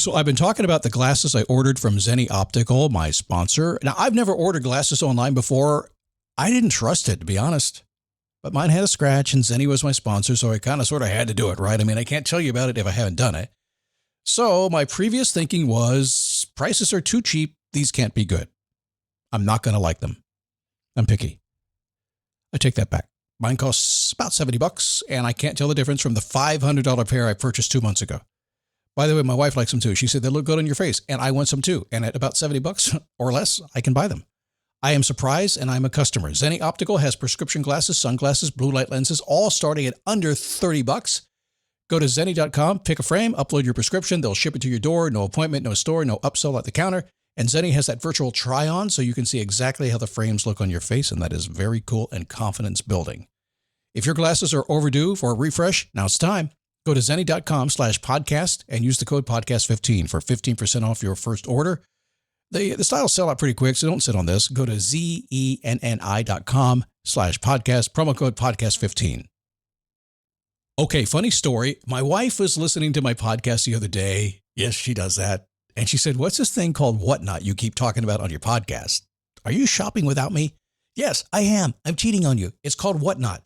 So I've been talking about the glasses I ordered from Zenni Optical, my sponsor. Now, I've never ordered glasses online before. I didn't trust it, to be honest. But mine had a scratch, and Zenni was my sponsor, so I kind of sort of had to do it, right? I mean, I can't tell you about it if I haven't done it. So my previous thinking was, prices are too cheap. These can't be good. I'm not going to like them. I'm picky. I take that back. Mine costs about $70, and I can't tell the difference from the $500 pair I purchased 2 months ago. By the way, my wife likes them too. She said they look good on your face, and I want some too. And at about $70 or less, I can buy them. I am surprised, and I'm a customer. Zenni Optical has prescription glasses, sunglasses, blue light lenses, all starting at under $30. Go to Zenni.com, pick a frame, upload your prescription. They'll ship it to your door. No appointment, no store, no upsell at the counter. And Zenni has that virtual try-on, so you can see exactly how the frames look on your face, and that is very cool and confidence building. If your glasses are overdue for a refresh, now it's time. Go to Zenni.com/podcast and use the code podcast15 for 15% off your first order. The styles sell out pretty quick, so don't sit on this. Go to Zenni.com/podcast, promo code podcast15. Okay, funny story. My wife was listening to my podcast the other day. Yes, she does that. And she said, what's this thing called Whatnot you keep talking about on your podcast? Are you shopping without me? Yes, I am. I'm cheating on you. It's called Whatnot.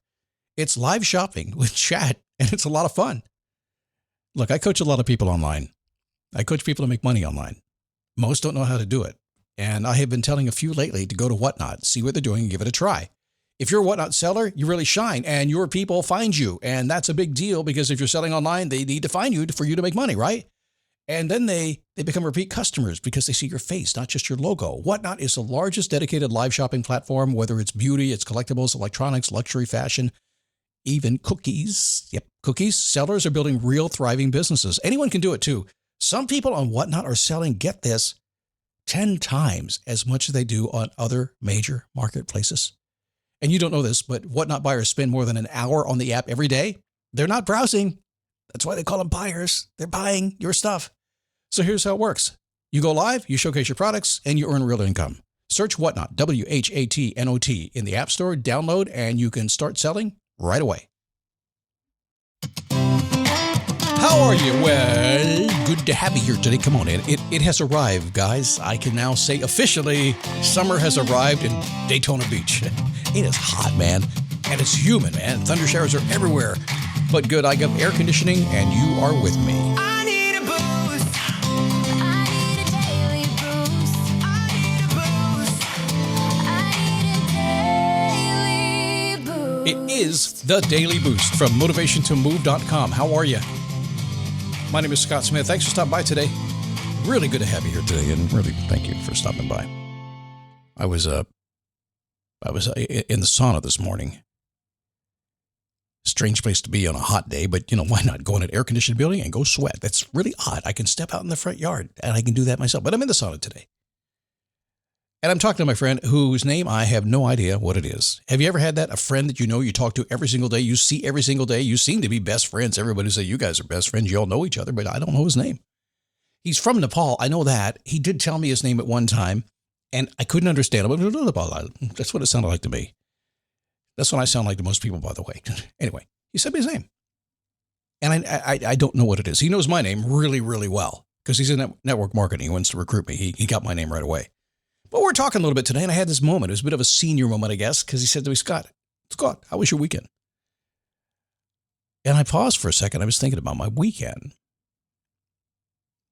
It's live shopping with chat, and it's a lot of fun. Look, I coach a lot of people online. I coach people to make money online. Most don't know how to do it. And I have been telling a few lately to go to Whatnot, see what they're doing, and give it a try. If you're a Whatnot seller, you really shine, and your people find you. And that's a big deal because if you're selling online, they need to find you for you to make money, right? And then they become repeat customers because they see your face, not just your logo. Whatnot is the largest dedicated live shopping platform, whether it's beauty, it's collectibles, electronics, luxury, fashion, even cookies. Yep, cookies. Sellers are building real thriving businesses. Anyone can do it too. Some people on Whatnot are selling, get this, 10 times as much as they do on other major marketplaces. And you don't know this, but Whatnot buyers spend more than an hour on the app every day. They're not browsing. That's why they call them buyers. They're buying your stuff. So here's how it works. You go live, you showcase your products, and you earn real income. Search Whatnot, WHATNOT, in the App Store, download, and you can start selling right away. How are you? Well, good to have you here today. Come on in. It has arrived, guys. I can now say officially, summer has arrived in Daytona Beach. It is hot, man. And it's humid, man. Thunder showers are everywhere. But good, I got air conditioning, and you are with me. I need a boost. I need a daily boost. I need a boost. I need a daily boost. It is the Daily Boost from motivationtomove.com. How are you? My name is Scott Smith. Thanks for stopping by today. Really good to have you here today, and really thank you for stopping by. I was in the sauna this morning. Strange place to be on a hot day, but why not go in an air-conditioned building and go sweat? That's really odd. I can step out in the front yard, and I can do that myself, but I'm in the sauna today. And I'm talking to my friend whose name I have no idea what it is. Have you ever had that? A friend that you talk to every single day, you see every single day, you seem to be best friends. Everybody say you guys are best friends. You all know each other, but I don't know his name. He's from Nepal. I know that. He did tell me his name at one time, and I couldn't understand him. That's what it sounded like to me. That's what I sound like to most people, by the way. Anyway, he said me his name. And I don't know what it is. He knows my name really, really well because he's in network marketing. He wants to recruit me. He got my name right away. But we're talking a little bit today, and I had this moment. It was a bit of a senior moment, I guess, because he said to me, Scott, how was your weekend? And I paused for a second. I was thinking about my weekend.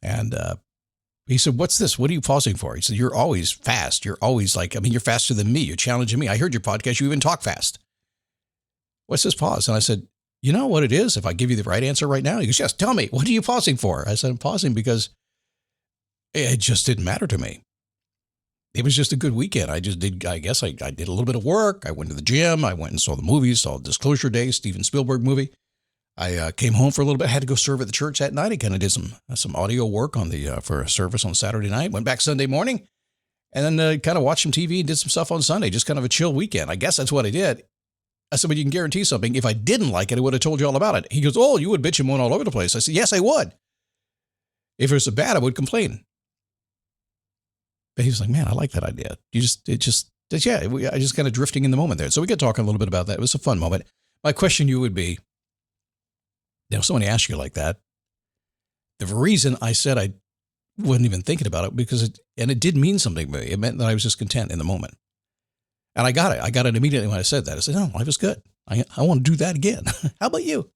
And he said, what's this? What are you pausing for? He said, you're always fast. You're always you're faster than me. You're challenging me. I heard your podcast. You even talk fast. What's this pause? And I said, you know what it is? If I give you the right answer right now? He goes, yes, tell me. What are you pausing for? I said, I'm pausing because it just didn't matter to me. It was just a good weekend. I did a little bit of work. I went to the gym. I went and saw the movies, saw Disclosure Day, Steven Spielberg movie. I came home for a little bit. I had to go serve at the church that night. I kind of did some audio work for a service on Saturday night. Went back Sunday morning, and then kind of watched some TV and did some stuff on Sunday. Just kind of a chill weekend. I guess that's what I did. I said, but you can guarantee something. If I didn't like it, I would have told you all about it. He goes, oh, you would bitch and moan all over the place. I said, yes, I would. If it was so bad, I would complain. But he was like, man, I like that idea. I just kind of drifting in the moment there. So we got talking a little bit about that. It was a fun moment. My question to you would be, if somebody asks you like that, the reason I said I wasn't even thinking about it because it did mean something to me. It meant that I was just content in the moment. And I got it. I got it immediately when I said that. I said, no, life is good. I want to do that again. How about you?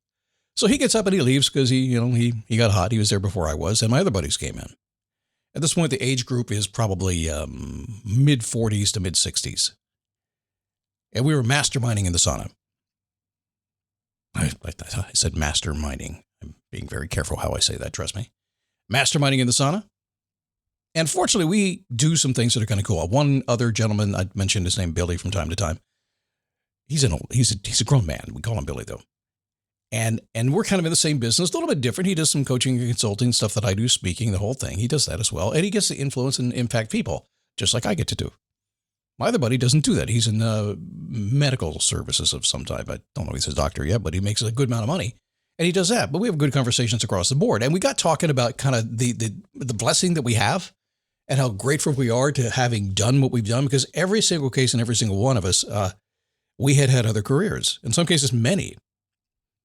So he gets up and he leaves because he got hot. He was there before I was, and my other buddies came in. At this point, the age group is probably mid 40s to mid 60s. And we were masterminding in the sauna. I said masterminding. I'm being very careful how I say that, trust me. Masterminding in the sauna. And fortunately, we do some things that are kind of cool. One other gentleman, I mentioned his name, Billy, from time to time. He's a grown man. We call him Billy, though. And we're kind of in the same business, a little bit different. He does some coaching and consulting stuff that I do, speaking, the whole thing. He does that as well. And he gets to influence and impact people, just like I get to do. My other buddy doesn't do that. He's in medical services of some type. I don't know if he's a doctor yet, but he makes a good amount of money. And he does that. But we have good conversations across the board. And we got talking about kind of the blessing that we have and how grateful we are to having done what we've done. Because every single case and every single one of us, we had other careers. In some cases, many.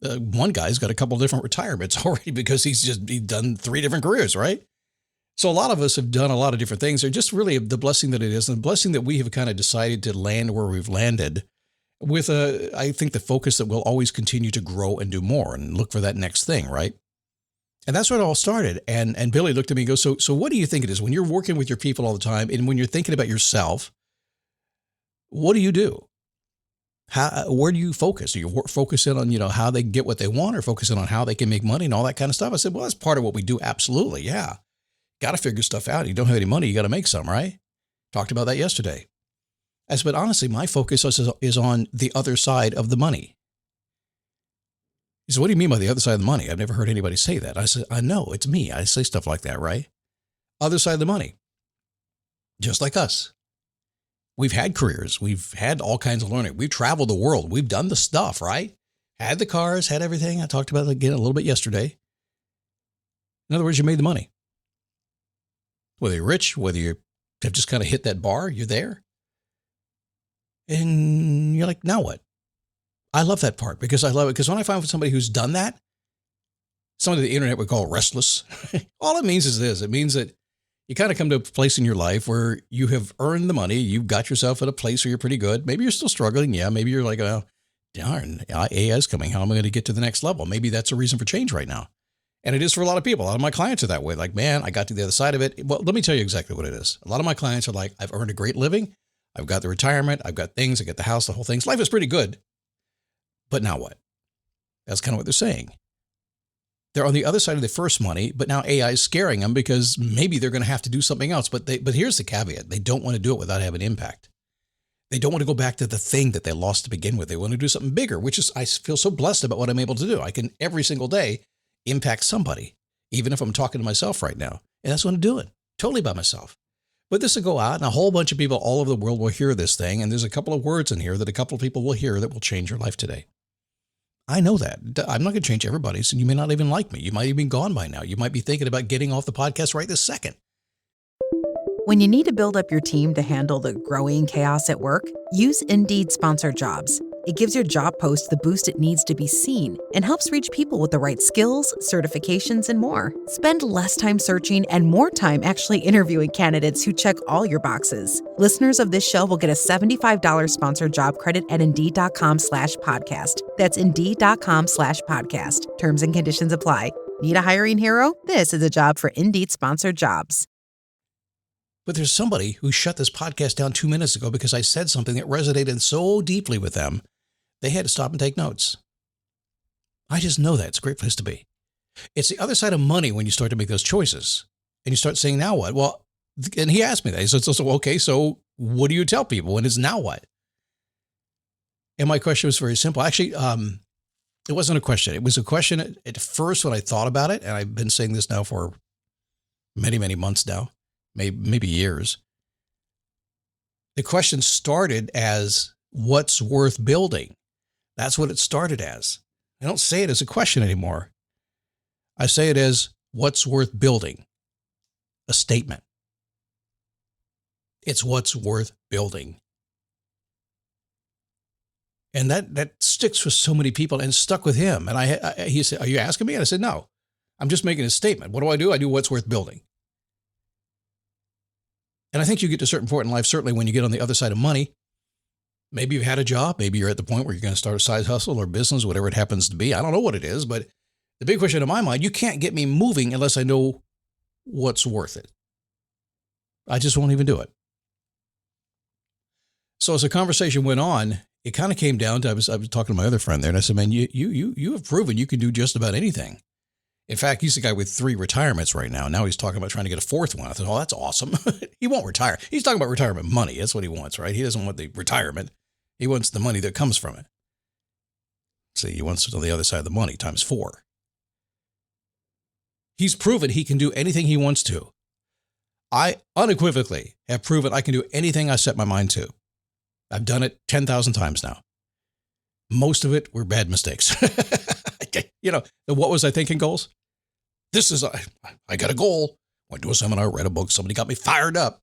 One guy's got a couple of different retirements already because he's done 3 different careers, right? So a lot of us have done a lot of different things. They're just really the blessing that it is, and the blessing that we have kind of decided to land where we've landed with I think the focus that we'll always continue to grow and do more and look for that next thing, right? And that's where it all started. And Billy looked at me and goes, so what do you think it is when you're working with your people all the time and when you're thinking about yourself, what do you do? Where do you focus? Do you focus in on, how they can get what they want or focus in on how they can make money and all that kind of stuff? I said, well, that's part of what we do. Absolutely. Yeah. Got to figure stuff out. You don't have any money. You got to make some, right? Talked about that yesterday. I said, but honestly, my focus is on the other side of the money. He said, what do you mean by the other side of the money? I've never heard anybody say that. I said, I know, it's me. I say stuff like that, right? Other side of the money. Just like us. We've had careers. We've had all kinds of learning. We've traveled the world. We've done the stuff, right? Had the cars, had everything. I talked about it again a little bit yesterday. In other words, you made the money. Whether you're rich, whether you have just kind of hit that bar, you're there. And you're like, now what? I love that part because I love it. Because when I find somebody who's done that, somebody the internet would call restless, all it means is this. It means that you kind of come to a place in your life where you have earned the money. You've got yourself at a place where you're pretty good. Maybe you're still struggling. Yeah. Maybe you're like, oh, darn, AI is coming. How am I going to get to the next level? Maybe that's a reason for change right now. And it is for a lot of people. A lot of my clients are that way. Like, man, I got to the other side of it. Well, let me tell you exactly what it is. A lot of my clients are like, I've earned a great living. I've got the retirement. I've got things. I got the house, the whole thing. Life is pretty good. But now what? That's kind of what they're saying. They're on the other side of the first money, but now AI is scaring them because maybe they're going to have to do something else. But here's the caveat. They don't want to do it without having impact. They don't want to go back to the thing that they lost to begin with. They want to do something bigger, which is, I feel so blessed about what I'm able to do. I can every single day impact somebody, even if I'm talking to myself right now. And that's what I'm doing, totally by myself. But this will go out and a whole bunch of people all over the world will hear this thing. And there's a couple of words in here that a couple of people will hear that will change your life today. I know that. I'm not going to change everybody's, and you may not even like me. You might even be gone by now. You might be thinking about getting off the podcast right this second. When you need to build up your team to handle the growing chaos at work, use Indeed Sponsored Jobs. It gives your job post the boost it needs to be seen and helps reach people with the right skills, certifications, and more. Spend less time searching and more time actually interviewing candidates who check all your boxes. Listeners of this show will get a $75 sponsored job credit at Indeed.com/podcast. That's Indeed.com/podcast. Terms and conditions apply. Need a hiring hero? This is a job for Indeed Sponsored Jobs. But there's somebody who shut this podcast down 2 minutes ago because I said something that resonated so deeply with them, they had to stop and take notes. I just know that. It's a great place to be. It's the other side of money when you start to make those choices. And you start saying, now what? Well, and he asked me that. He said, so okay, so what do you tell people when it's now what? And my question was very simple. Actually, it wasn't a question. It was a question at first when I thought about it, and I've been saying this now for many, many months now. Maybe years. The question started as, what's worth building? That's what it started as. I don't say it as a question anymore. I say it as, what's worth building? A statement. It's what's worth building. And that sticks with so many people and stuck with him. And he said, are you asking me? And I said, no, I'm just making a statement. What do? I do what's worth building. And I think you get to a certain point in life, certainly when you get on the other side of money, maybe you've had a job, maybe you're at the point where you're going to start a side hustle or business, whatever it happens to be. I don't know what it is, but the big question in my mind, you can't get me moving unless I know what's worth it. I just won't even do it. So as the conversation went on, it kind of came down to, I was talking to my other friend there, and I said, man, you have proven you can do just about anything. In fact, he's the guy with 3 retirements right now. Now he's talking about trying to get a 4th one. I thought, oh, that's awesome. He won't retire. He's talking about retirement money. That's what he wants, right? He doesn't want the retirement. He wants the money that comes from it. See, he wants it on the other side of the money, times 4. He's proven he can do anything he wants to. I unequivocally have proven I can do anything I set my mind to. I've done it 10,000 times now. Most of it were bad mistakes. The what was I thinking goals? I got a goal. Went to a seminar, read a book. Somebody got me fired up.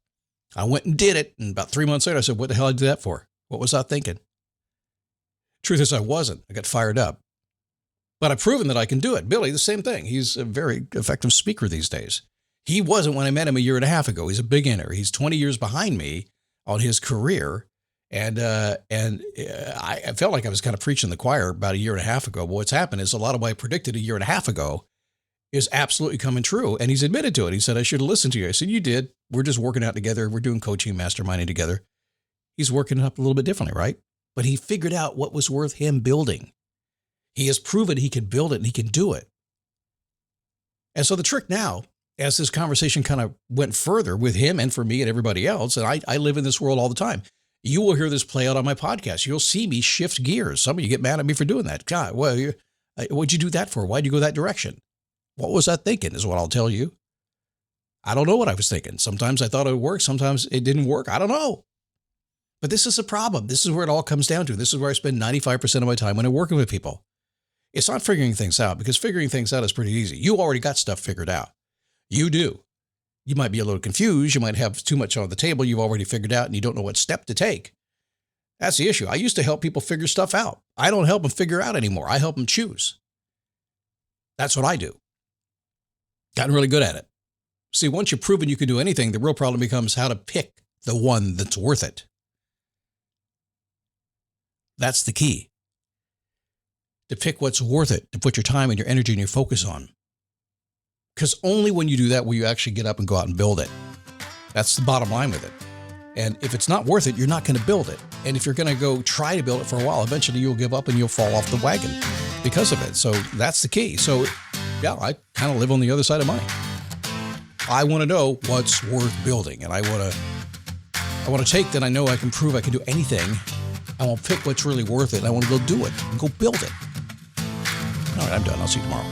I went and did it. And about 3 months later, I said, what the hell did I do that for? What was I thinking? Truth is, I wasn't. I got fired up. But I've proven that I can do it. Billy, the same thing. He's a very effective speaker these days. He wasn't when I met him a year and a half ago. He's a beginner. He's 20 years behind me on his career. And I felt like I was kind of preaching the choir about a year and a half ago. But what's happened is a lot of what I predicted a year and a half ago is absolutely coming true. And he's admitted to it. He said, I should have listened to you. I said, you did. We're just working out together. We're doing coaching, masterminding together. He's working it up a little bit differently, right? But he figured out what was worth him building. He has proven he can build it and he can do it. And so the trick now, as this conversation kind of went further with him and for me and everybody else, and I live in this world all the time. You will hear this play out on my podcast. You'll see me shift gears. Some of you get mad at me for doing that. God, well, what'd you do that for? Why'd you go that direction? What was I thinking is what I'll tell you. I don't know what I was thinking. Sometimes I thought it would work. Sometimes it didn't work. I don't know. But this is the problem. This is where it all comes down to. This is where I spend 95% of my time when I'm working with people. It's not figuring things out, because figuring things out is pretty easy. You already got stuff figured out. You do. You might be a little confused. You might have too much on the table you've already figured out and you don't know what step to take. That's the issue. I used to help people figure stuff out. I don't help them figure out anymore. I help them choose. That's what I do. Gotten really good at it. See, once you've proven you can do anything, the real problem becomes how to pick the one that's worth it. That's the key. To pick what's worth it, to put your time and your energy and your focus on. Because only when you do that will you actually get up and go out and build it. That's the bottom line with it. And if it's not worth it, you're not going to build it. And if you're going to go try to build it for a while, eventually you'll give up and you'll fall off the wagon because of it. So that's the key. So yeah, I kind of live on the other side of money. I want to know what's worth building. And I want to take that I know I can prove I can do anything. I want to pick what's really worth it. And I want to go do it and go build it. All right, I'm done. I'll see you tomorrow.